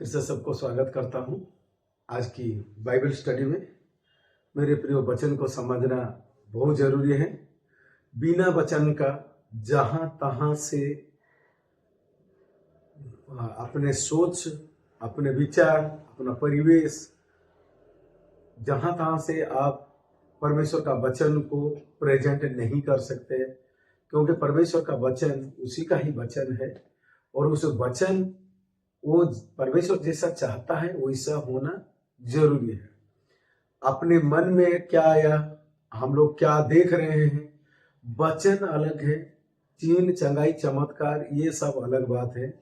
फिर से सबको स्वागत करता हूँ आज की बाइबल स्टडी में। मेरे प्रिय, वचन को समझना बहुत जरूरी है। बिना वचन का जहाँ तहाँ से अपने सोच, अपने विचार, अपना परिवेश, जहाँ तहाँ से आप परमेश्वर का वचन को प्रेजेंट नहीं कर सकते, क्योंकि परमेश्वर का वचन उसी का ही वचन है और उस वचन वो परमेश्वर जैसा चाहता है वैसा होना जरूरी है। अपने मन में क्या आया, हम लोग क्या देख रहे हैं, वचन अलग है, चीन चंगाई चमत्कार ये सब अलग बात है।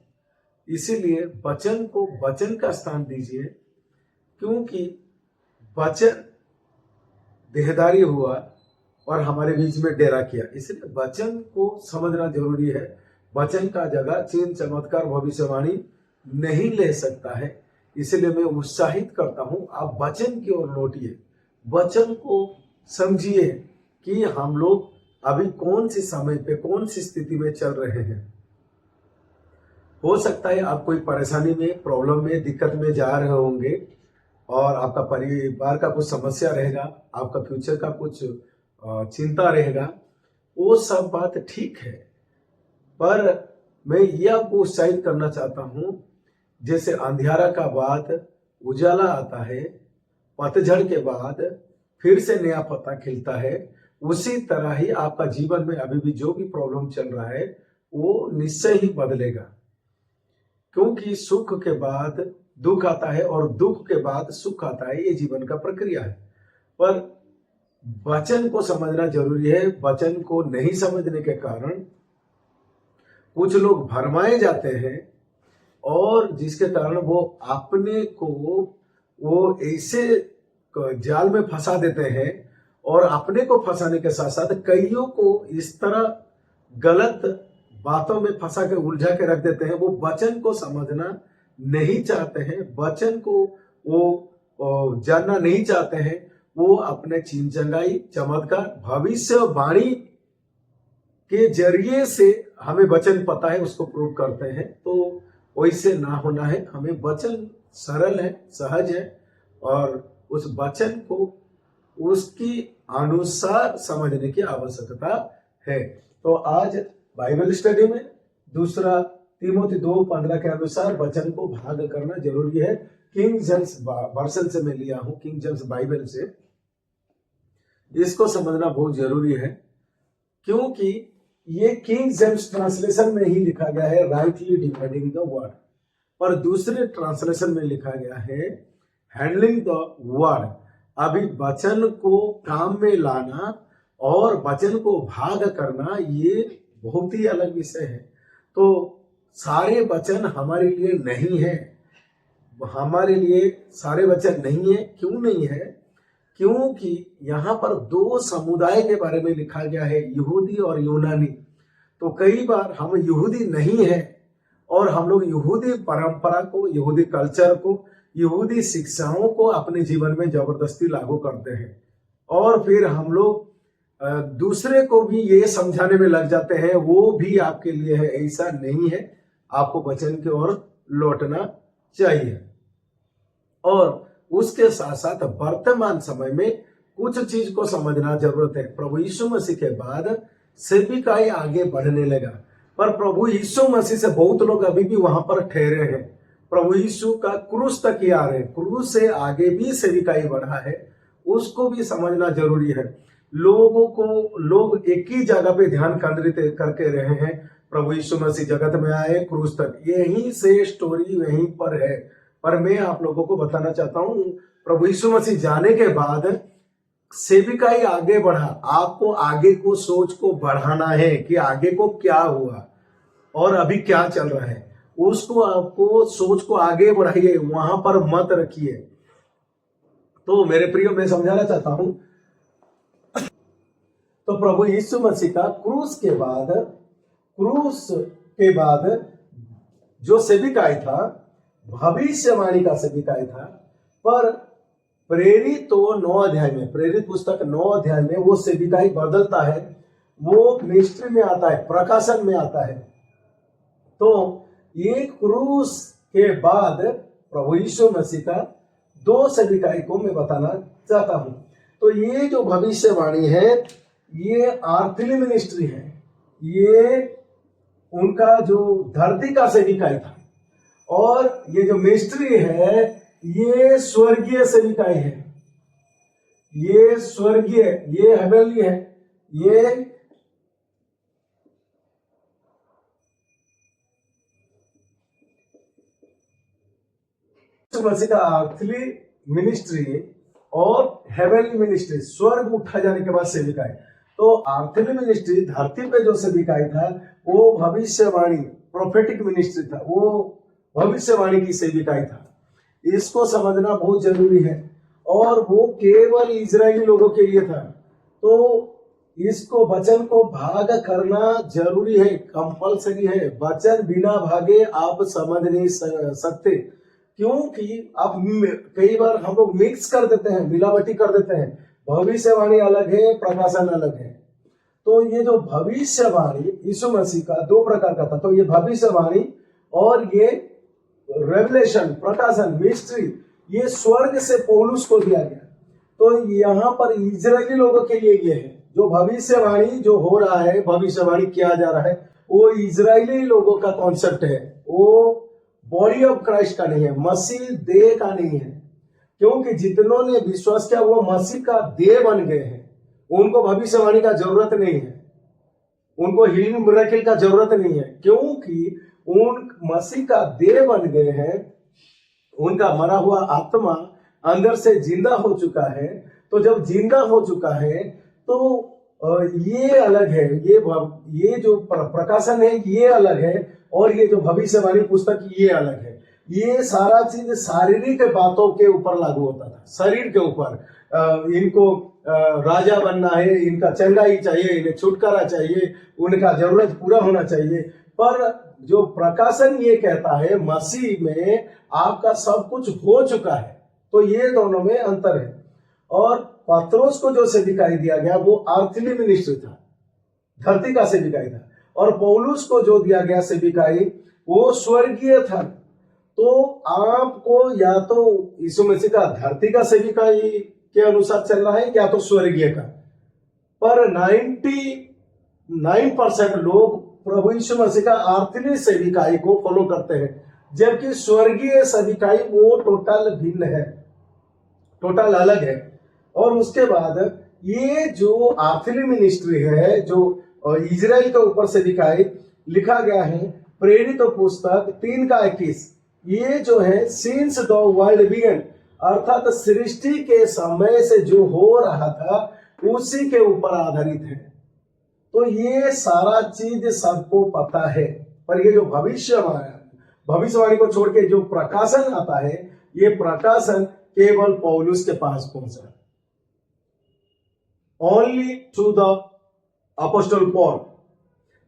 इसीलिए वचन को वचन का स्थान दीजिए, क्योंकि वचन देहदारी हुआ और हमारे बीच में डेरा किया। इसलिए वचन को समझना जरूरी है। वचन का जगह चीन चमत्कार भविष्यवाणी नहीं ले सकता है। इसलिए मैं उत्साहित करता हूं, आप वचन की ओर लौटिए, वचन को समझिए कि हम लोग अभी कौन सी समय पे, कौन सी स्थिति में चल रहे हैं। हो सकता है आप कोई परेशानी में, प्रॉब्लम में, दिक्कत में जा रहे होंगे और आपका परिवार का कुछ समस्या रहेगा, आपका फ्यूचर का कुछ चिंता रहेगा। वो सब बात ठीक है, पर मैं ये आपको उत्साहित करना चाहता हूं, जैसे अंधियारा का बाद उजाला आता है, पतझड़ के बाद फिर से नया पत्ता खिलता है, उसी तरह ही आपका जीवन में अभी भी जो भी प्रॉब्लम चल रहा है वो निश्चय ही बदलेगा। क्योंकि सुख के बाद दुख आता है और दुख के बाद सुख आता है, ये जीवन का प्रक्रिया है। पर वचन को समझना जरूरी है। वचन को नहीं समझने के कारण कुछ लोग भरमाए जाते हैं और जिसके कारण वो अपने को वो ऐसे जाल में फंसा देते हैं और अपने को फंसाने के साथ साथ कईयों को इस तरह गलत बातों में फंसा के उलझा के रख देते हैं। वो वचन को समझना नहीं चाहते हैं, वचन को वो जानना नहीं चाहते हैं। वो अपने चीन चंगाई चमत्कार भविष्यवाणी के जरिए से हमें वचन पता है उसको प्रूव करते हैं। तो वैसे ना होना है। हमें वचन सरल है, सहज है और उस वचन को उसकी अनुसार समझने की आवश्यकता है। तो आज बाइबल स्टडी में दूसरा तीमुथियुस 2:15 के अनुसार वचन को भाग करना जरूरी है। किंग जेम्स वर्जन से मैं लिया हूं, किंग जेम्स बाइबल से। इसको समझना बहुत जरूरी है, क्योंकि ये किंग जेम्स ट्रांसलेशन में ही लिखा गया है, राइटली डिवाइडिंग द वर्ड, पर दूसरे ट्रांसलेशन में लिखा गया है हैंडलिंग द वर्ड। अभी वचन को काम में लाना और वचन को भाग करना ये बहुत ही अलग विषय है। तो सारे वचन हमारे लिए नहीं है, हमारे लिए सारे वचन नहीं है। क्यों नहीं है? क्योंकि यहाँ पर दो समुदाय के बारे में लिखा गया है, यहूदी और यूनानी। तो कई बार हम यहूदी नहीं है और हम लोग यहूदी परंपरा को, यहूदी कल्चर को, यहूदी शिक्षाओं को अपने जीवन में जबरदस्ती लागू करते हैं और फिर हम लोग दूसरे को भी ये समझाने में लग जाते हैं वो भी आपके लिए है। ऐसा नहीं है, आपको वचन की ओर लौटना चाहिए। और उसके साथ साथ वर्तमान समय में कुछ चीज को समझना जरूरत है। प्रभु यीशु मसीह के बाद सेविकाई आगे बढ़ने लगा, पर प्रभु यीशु मसीह से बहुत लोग अभी भी वहां पर ठहरे हैं। प्रभु यीशु का क्रूस तक ही आ रहे हैं, क्रूस से आगे भी सेविकाई बढ़ा है, उसको भी समझना जरूरी है। लोग एक ही जगह पे ध्यान केंद्रित करके रहे हैं। प्रभु यीशु मसीह जगत में आए, क्रूस तक, यहीं से स्टोरी यहीं पर है। पर मैं आप लोगों को बताना चाहता हूं, प्रभु यीशु मसीह जाने के बाद सेविकाई आगे बढ़ा। आपको आगे को सोच को बढ़ाना है कि आगे को क्या हुआ और अभी क्या चल रहा है, उसको आपको सोच को आगे बढ़ाइए, वहां पर मत रखिए। तो मेरे प्रियो, मैं समझाना चाहता हूं, तो प्रभु यीशु मसीह का क्रूस के बाद जो सेविकाई था, भविष्यवाणी का सेविकाई था। पर प्रेरित तो 9 अध्याय में, प्रेरित पुस्तक 9 अध्याय में वो सेविकाई बदलता है, वो मिनिस्ट्री में आता है, प्रकाशन में आता है। तो ये क्रूस के बाद प्रभु यीशु मसीह का दो सेविकाई को मैं बताना चाहता हूं। तो ये जो भविष्यवाणी है ये आर्थली मिनिस्ट्री है, ये उनका जो धरती का सेविकाई था, और ये जो मिनिस्ट्री है ये स्वर्गीय सेविकाई है, ये स्वर्गीय, ये हेवनली है। ये मसीह का अर्थली मिनिस्ट्री और हेवनली मिनिस्ट्री, स्वर्ग उठा जाने के बाद सेविकाई। तो अर्थली मिनिस्ट्री धरती पे जो सेविकाई था वो भविष्यवाणी, प्रोफेटिक मिनिस्ट्री था, वो भविष्यवाणी की सेविकाई था। इसको समझना बहुत जरूरी है, और वो केवल इजरायली लोगों के लिए था। तो इसको वचन को भाग करना जरूरी है, कंपलसरी है। वचन बिना भागे आप समझ नहीं सकते, क्योंकि आप कई बार हम लोग मिक्स कर देते हैं, मिलावटी कर देते हैं। भविष्यवाणी अलग है, प्रकाशन अलग है। तो ये जो भविष्यवाणी यीशु मसीह का दो प्रकार का था, तो ये भविष्यवाणी और ये रेवलेशन, प्रकाशन, मिस्ट्री, ये स्वर्ग से पौलुस को दिया गया। तो यहाँ पर इजरायली लोगों के लिए ये है, जो भविष्यवाणी जो हो रहा है, भविष्यवाणी किया जा रहा है, वो इजरायली लोगों का कॉन्सेप्ट है, वो बॉडी ऑफ क्राइस्ट का नहीं है, मसीह देह का नहीं है। क्योंकि जितनों ने विश्वास किया वो मसीह का देह बन गए हैं, उनको भविष्यवाणी का जरूरत नहीं है, उनको हीलिंग मिरेकल का जरूरत नहीं है, क्योंकि उन मसीह का देह बन गए हैं। उनका मरा हुआ आत्मा अंदर से जिंदा हो चुका है। तो जब जिंदा हो चुका है तो ये अलग है, ये जो प्रकाशन है ये अलग है, और ये जो भविष्यवाणी पुस्तक ये अलग है। ये सारा चीज शारीरिक बातों के ऊपर लागू होता था, शरीर के ऊपर। इनको राजा बनना है, इनका चंगाई चाहिए, इन्हें छुटकारा चाहिए, उनका जरूरत पूरा होना चाहिए। पर जो प्रकाशन ये कहता है मसीह में आपका सब कुछ हो चुका है। तो ये दोनों में अंतर है। और पत्रोस को जो सेविकाई दिया गया वो अर्थली मिनिस्ट्री था, धरती का सेविकाई था, और पौलुस को जो दिया गया सेविकाई वो स्वर्गीय था। तो आपको या तो यीशु मसीह का धरती का सेविकाई के अनुसार चलना है या तो स्वर्गीय का। पर 99% लोग प्रभु यीशु मसीह का अर्थली सेविकाई को फॉलो करते हैं, जबकि स्वर्गीय सेविकाई वो टोटल भिन्न है, टोटल अलग है। और उसके बाद ये जो अर्थली मिनिस्ट्री है, जो इजराइल के ऊपर सेविकाई लिखा गया है प्रेरित पुस्तक 3:21, ये जो है सिंस द वर्ल्ड बिगन, अर्थात सृष्टि के समय से जो हो रहा था उसी के ऊपर आधारित है। तो ये सारा चीज सबको पता है। पर ये जो भविष्यवाणी को छोड़ के जो प्रकाशन आता है, ये प्रकाशन केवल पौलुस के पास पहुंचा, only to the apostle Paul.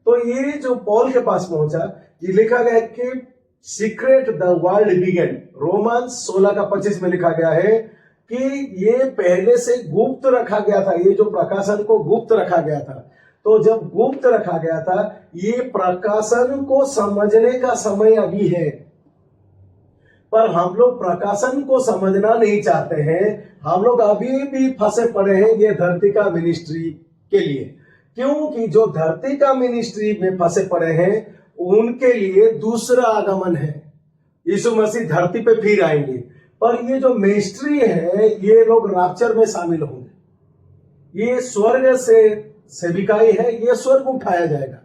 तो ये जो पॉल के पास पहुंचा, ये लिखा गया है कि secret the world began, Romans 16:25 में लिखा गया है कि ये पहले से गुप्त रखा गया था। ये जो प्रकाशन को गुप्त रखा गया था, तो जब गुप्त रखा गया था, ये प्रकाशन को समझने का समय अभी है। पर हम लोग प्रकाशन को समझना नहीं चाहते हैं। हम लोग अभी भी फंसे पड़े हैं ये धरती का मिनिस्ट्री के लिए, क्योंकि जो धरती का मिनिस्ट्री में फंसे पड़े हैं उनके लिए दूसरा आगमन है, यीशु मसीह धरती पे फिर आएंगे। पर ये जो मिनिस्ट्री है ये लोग रैप्चर में शामिल होंगे। ये स्वर्ग से सेविकाई है, ये स्वर्ग उठाया जाएगा।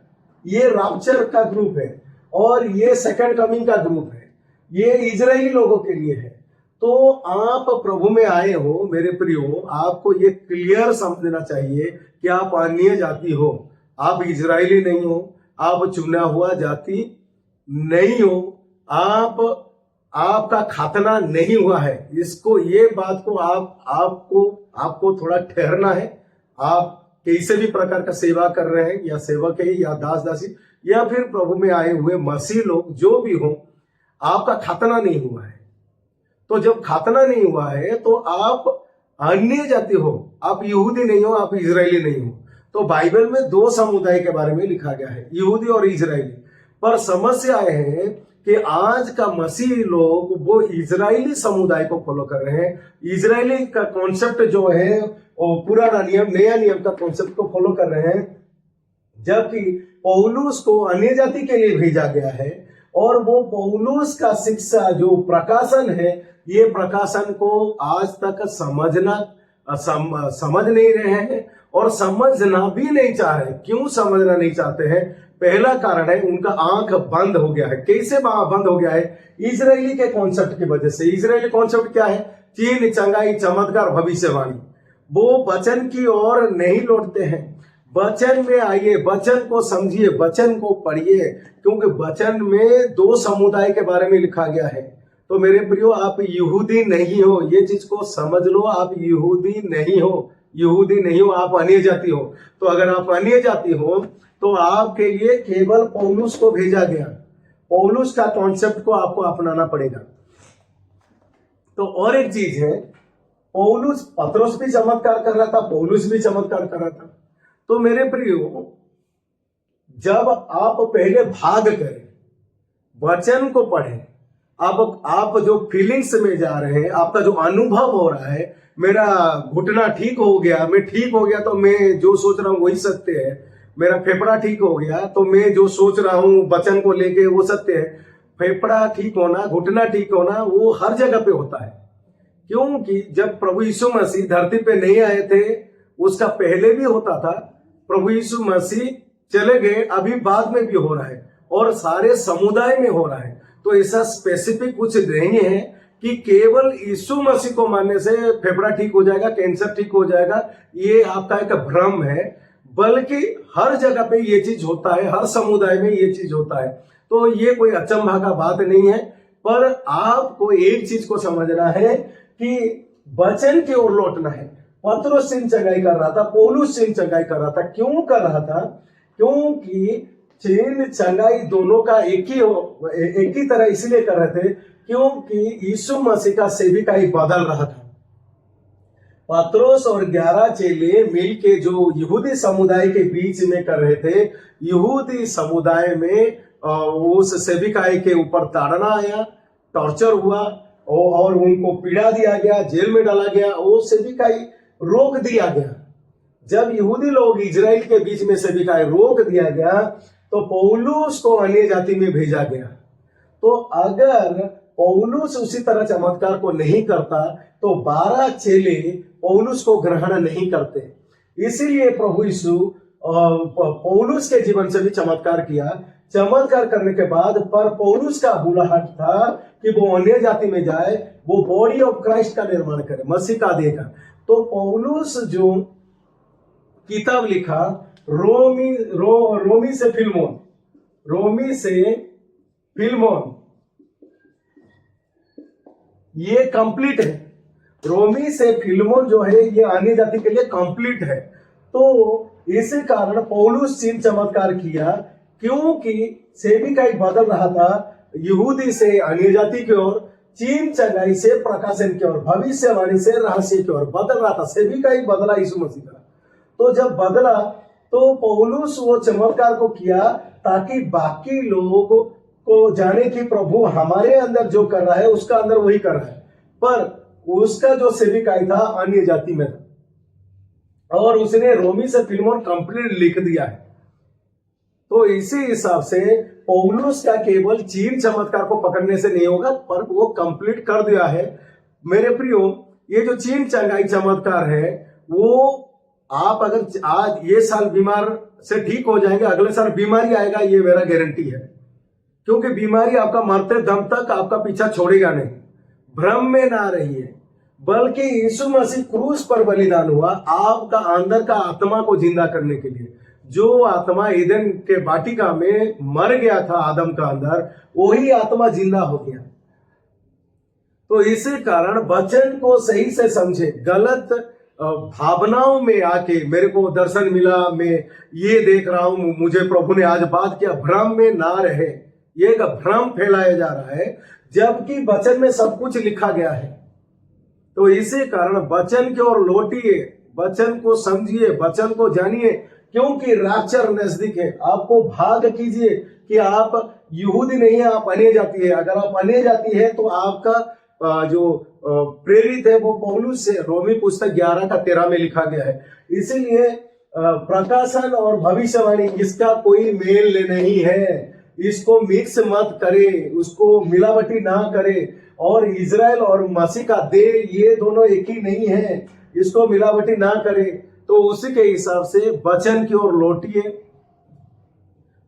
ये रैप्चर का ग्रुप है, और ये सेकंड कमिंग का ग्रुप है। ये इजरायली लोगों के लिए है। तो आप प्रभु में आए हो मेरे प्रियो, आपको ये क्लियर समझना चाहिए कि आप अन्य जाति हो, आप इजरायली नहीं हो, आप चुना हुआ जाति नहीं हो, आपका खातना नहीं हुआ है। इसको, ये बात को आपको थोड़ा ठहरना है। आप किसी भी प्रकार का सेवा कर रहे हैं, या सेवक है या दास दासी या फिर प्रभु में आए हुए मसीह लोग जो भी हो, आपका खातना नहीं हुआ है। तो जब खातना नहीं हुआ है तो आप अन्य जाति हो, आप यहूदी नहीं हो, आप इजरायली नहीं हो। तो बाइबल में दो समुदाय के बारे में लिखा गया है, यहूदी और इजरायली। पर समस्या है कि आज का मसीह लोग वो इजरायली समुदाय को फॉलो कर रहे हैं, इजरायली का कॉन्सेप्ट जो है वो पुराना नियम नया नियम का कॉन्सेप्ट को फॉलो कर रहे हैं, जबकि पौलुस को अन्य जाति के लिए भेजा गया है। और वो पौलुस का शिक्षा जो प्रकाशन है, ये प्रकाशन को आज तक समझ नहीं रहे हैं और समझना भी नहीं चाह रहे। क्यों समझना नहीं चाहते हैं? पहला कारण है उनका आंख बंद हो गया है। कैसे बंद हो गया है? इजरायली के कॉन्सेप्ट की वजह से। इजरायली कॉन्सेप्ट क्या है? चीन, चंगाई, चमत्कार, भविष्यवाणी। वो वचन की ओर नहीं लौटते हैं। वचन में आइए, वचन को समझिए, वचन को पढ़िए, क्योंकि वचन में दो समुदाय के बारे में लिखा गया है। तो मेरे प्रियो, आप यहूदी नहीं हो, ये चीज को समझ लो। आप यहूदी नहीं हो, यहूदी नहीं हो, आप अन्य जाति हो। तो अगर आप अन्य जाति हो तो आपके लिए केवल पौलुस को भेजा गया। पौलुस का कॉन्सेप्ट को आपको अपनाना पड़ेगा। तो और एक चीज है, पौलुस, पत्रोस भी चमत्कार कर रहा था, पौलुस भी चमत्कार कर रहा था। तो मेरे प्रियो, जब आप पहले भाग करें, वचन को पढ़ें, अब आप जो फीलिंग्स में जा रहे हैं, आपका जो अनुभव हो रहा है, मेरा घुटना ठीक हो गया, मैं ठीक हो गया तो मैं जो सोच रहा हूं वही सत्य है, मेरा फेफड़ा ठीक हो गया तो मैं जो सोच रहा हूं वचन को लेके वो सत्य है। फेफड़ा ठीक होना, घुटना ठीक होना, वो हर जगह पे होता है। क्योंकि जब प्रभु यीशु मसीह धरती पे नहीं आए थे, उसका पहले भी होता था। प्रभु यीशु मसीह चले गए, अभी बाद में भी हो रहा है और सारे समुदाय में हो रहा है। तो ऐसा स्पेसिफिक कुछ नहीं है कि केवल यीशु मसीह को मानने से फेफड़ा ठीक हो जाएगा, कैंसर ठीक हो जाएगा। ये आपका एक भ्रम है, बल्कि हर जगह पे ये चीज होता है, हर समुदाय में ये चीज होता है। तो ये कोई अचंभा का बात नहीं है। पर आपको एक चीज को समझना है कि वचन की ओर लौटना है। पत्रोस चीन चंगाई कर रहा था, पौलुस चीन चंगाई कर रहा था। क्यों कर रहा था? क्योंकि चीन चंगाई दोनों का एक ही तरह इसलिए कर रहे थे क्योंकि यीशु मसीह का सेविकाई बदल रहा था। पत्रोस और 11 चेले मिलके जो यहूदी समुदाय के बीच में कर रहे थे, यहूदी समुदाय में उस सेविकाई के ऊपर ताड़ना आया, टॉर्चर हुआ और उनको पीड़ा दिया गया, जेल में डाला गया, वो सेविकाई रोक दिया गया। जब यहूदी लोग इजराइल के बीच में सेविकाई रोक दिया गया तो पौलुस को अन्य जाति में भेजा गया। तो अगर पौलुस उसी तरह चमत्कार को नहीं करता तो 12 चेले पौलुस को ग्रहण नहीं करते। इसीलिए प्रभु यीशु पौलुस के जीवन से भी चमत्कार किया। चमत्कार करने के बाद पर पौलुस का बुलाहट था कि वो अन्य जाति में जाए, वो बॉडी ऑफ क्राइस्ट का निर्माण करे, मसीह का देह का। तो पौलुस जो किताब लिखा रोमी से फिलमोन, ये कंप्लीट है। रोमी से फिलमोन जो है ये अन्य जाति के लिए कंप्लीट है। तो इसी कारण पौलुस चीन चमत्कार किया, क्योंकि सेविकाई बदल रहा था यहूदी से अन्य जाति की ओर, चीन चंगाई से प्रकाशन की ओर, भविष्यवाणी से रहस्य की ओर बदल रहा था। सेविकाई बदला यीशु मसीह का। तो जब बदला तो पौलुस वो चमत्कार को किया ताकि बाकी लोग को जाने कि प्रभु हमारे अंदर जो कर रहा है उसका अंदर वही कर रहा है। पर उसका जो सेविकाई था अन्य जाति में था और उसने रोमी से फिलमोन कंप्लीट लिख दिया है। तो इसी हिसाब से पौलुस का केवल चीन चमत्कार को पकड़ने से नहीं होगा, पर वो कंप्लीट कर दिया है। मेरे प्रियो, ये जो चीन चंगाई चमत्कार है वो आप अगर आज ये साल बीमार से ठीक हो जाएंगे, अगले साल बीमारी आएगा, ये मेरा गारंटी है। क्योंकि बीमारी आपका मरते दम तक आपका पीछा छोड़ेगा नहीं। भ्रम में ना रहिए, बल्कि यीशु मसीह क्रूस पर बलिदान हुआ आपका अंदर का आत्मा को जिंदा करने के लिए। जो आत्मा ईदन के वाटिका में मर गया था आदम का अंदर, वही आत्मा जिंदा हो गया। तो इसी कारण वचन को सही से समझे। गलत भावनाओं में आके मेरे को दर्शन मिला, मैं ये देख रहा हूं, मुझे प्रभु ने आज बात किया, भ्रम में ना रहे। ये एक भ्रम फैलाया जा रहा है, जबकि वचन में सब कुछ लिखा गया है। तो इसी कारण वचन की ओर लौटिए, वचन को समझिए, वचन को जानिए, क्योंकि रैप्चर नजदीक है। आपको भाग कीजिए कि आप यहूदी नहीं है, आप अन्य जाति है। अगर आप अन्य जाति है तो आपका जो प्रेरित है वो पौलुस से रोमी पुस्तक 11:13 में लिखा गया है। इसीलिए प्रकाशन और भविष्यवाणी इसका कोई मेल नहीं है। इसको मिक्स मत करे, उसको मिलावटी ना करे। और इजराइल और मसीह का देह ये दोनों एक ही नहीं है, इसको मिलावटी ना करे। तो उसी के हिसाब से वचन की ओर लौटिए।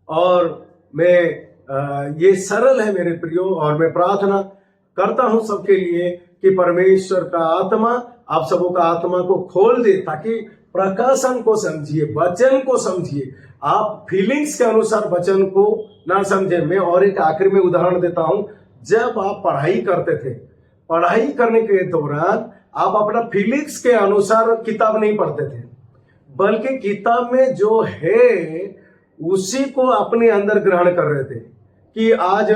और मैं ये सरल है मेरे प्रियो, और मैं प्रार्थना करता हूं सबके लिए कि परमेश्वर का आत्मा आप सबों का आत्मा को खोल दे, ताकि प्रकाशन को समझिए, वचन को समझिए। आप फीलिंग्स के अनुसार वचन को ना समझे। मैं और एक आखिर में उदाहरण देता हूं। जब आप पढ़ाई करते थे, पढ़ाई करने के दौरान आप अपना फीलिंग्स के अनुसार किताब नहीं पढ़ते थे, बल्कि किताब में जो है उसी को अपने अंदर ग्रहण कर रहे थे कि आज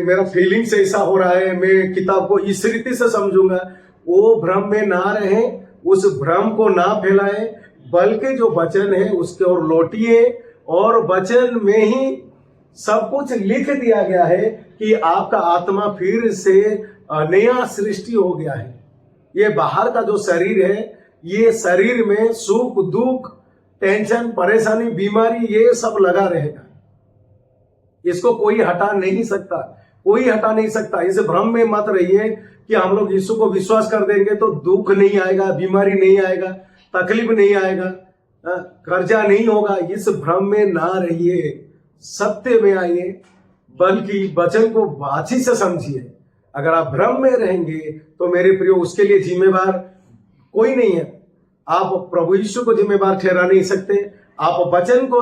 मेरा फीलिंग्स ऐसा हो रहा है, मैं किताब को इस रीति से समझूंगा। वो भ्रम में ना रहे, उस भ्रम को ना फैलाए, बल्कि जो वचन है उसके ओर लौटिए। और वचन में ही सब कुछ लिख दिया गया है कि आपका आत्मा फिर से नया सृष्टि हो गया है। ये बाहर का जो शरीर है, ये शरीर में सुख दुख, टेंशन, परेशानी, बीमारी ये सब लगा रहेगा। इसको कोई हटा नहीं सकता, कोई हटा नहीं सकता। इस भ्रम में मत रहिए कि हम लोग यीशु को विश्वास कर देंगे तो दुख नहीं आएगा, बीमारी नहीं आएगा, तकलीफ नहीं आएगा, कर्जा नहीं होगा। इस भ्रम में ना रहिए, सत्य में आइए, बल्कि वचन को अच्छी से समझिए। अगर आप भ्रम में रहेंगे तो मेरे प्रियो उसके लिए जिम्मेवार कोई नहीं है। आप प्रभु यीशु को जिम्मेवार ठहरा नहीं सकते, आप वचन को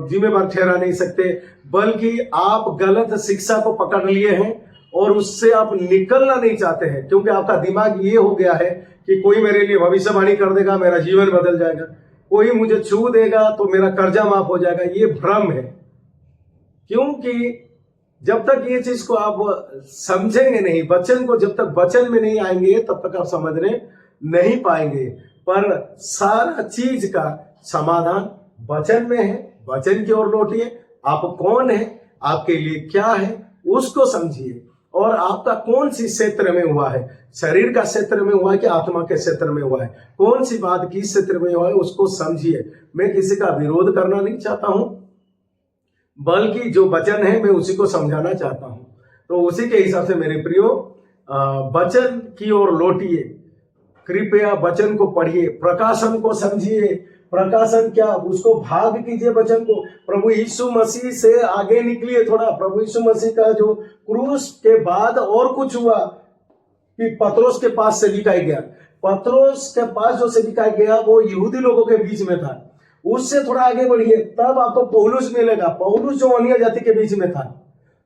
जिम्मेवार ठहरा नहीं सकते, बल्कि आप गलत शिक्षा को पकड़ लिए हैं और उससे आप निकलना नहीं चाहते हैं। क्योंकि आपका दिमाग ये हो गया है कि कोई मेरे लिए भविष्यवाणी कर देगा, मेरा जीवन बदल जाएगा, कोई मुझे छू देगा तो मेरा कर्जा माफ हो जाएगा। ये भ्रम है। क्योंकि जब तक ये चीज को आप समझेंगे नहीं, वचन को जब तक वचन में नहीं आएंगे तब तक आप समझने नहीं पाएंगे। पर सारा चीज का समाधान वचन में है। वचन की ओर लौटिए। आप कौन है, आपके लिए क्या है, उसको समझिए। और आपका कौन सी क्षेत्र में हुआ है, शरीर का क्षेत्र में हुआ है कि आत्मा के क्षेत्र में हुआ है, कौन सी बात किस क्षेत्र में हुआ है, उसको समझिए। मैं किसी का विरोध करना नहीं चाहता हूं, बल्कि जो वचन है मैं उसी को समझाना चाहता हूं। तो उसी के हिसाब से मेरे प्रियो वचन की ओर लौटिए। कृपया वचन को पढ़िए, प्रकाशन को समझिए। प्रकाशन क्या, उसको भाग कीजिए वचन को। प्रभु यीशु मसीह से आगे निकलिए थोड़ा। प्रभु यीशु मसीह का जो क्रूस के बाद और कुछ हुआ कि पतरोस के पास से दिखाई गया। पतरोस के पास जो से दिखाई गया वो यहूदी लोगों के बीच में था। उससे थोड़ा आगे बढ़िए, तब आपको पौलुस मिलेगा। पौलुस जो अन्य जाति के बीच में था।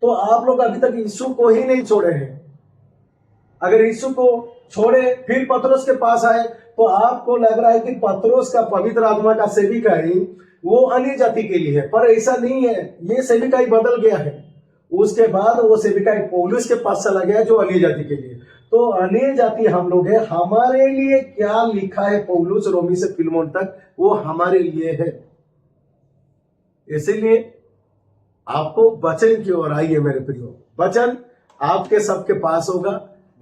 तो आप लोग अभी तक यीशु को ही नहीं छोड़े हैं। अगर यीशु को छोड़े फिर पतरोस के पास आए तो आपको लग रहा है कि पतरोस का पवित्र आत्मा का सेविकाई वो अन्य जाति के लिए है, पर ऐसा नहीं है। ये सेविकाई बदल गया है। उसके बाद वो सेविकाई पौलुस के पास चला गया जो अन्य जाति के लिए। तो अन्य जाति हम लोग है। हमारे लिए क्या लिखा है पौलुस रोमी से फिलमोन तक, वो हमारे लिए है। इसीलिए आपको वचन की ओर आइए मेरे प्रियो। वचन आपके सबके पास होगा।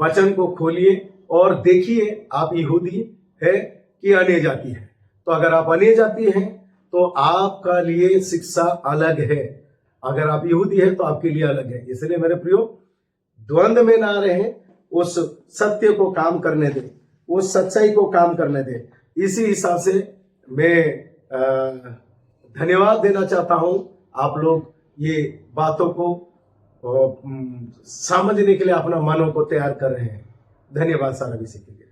वचन को खोलिए और देखिए आप यहूदी है कि अन्य जाति है। तो अगर आप अन्य जाति हैं तो आपका लिए शिक्षा अलग है, अगर आप यहूदी है तो आपके लिए अलग है। इसलिए मेरे प्रियो द्वंद्व में ना रहे, उस सत्य को काम करने दे, उस सच्चाई को काम करने दे। इसी हिसाब से मैं धन्यवाद देना चाहता हूं। आप लोग ये बातों को समझने के लिए अपना मनों को तैयार कर रहे हैं। धन्यवाद सारा विषय के लिए।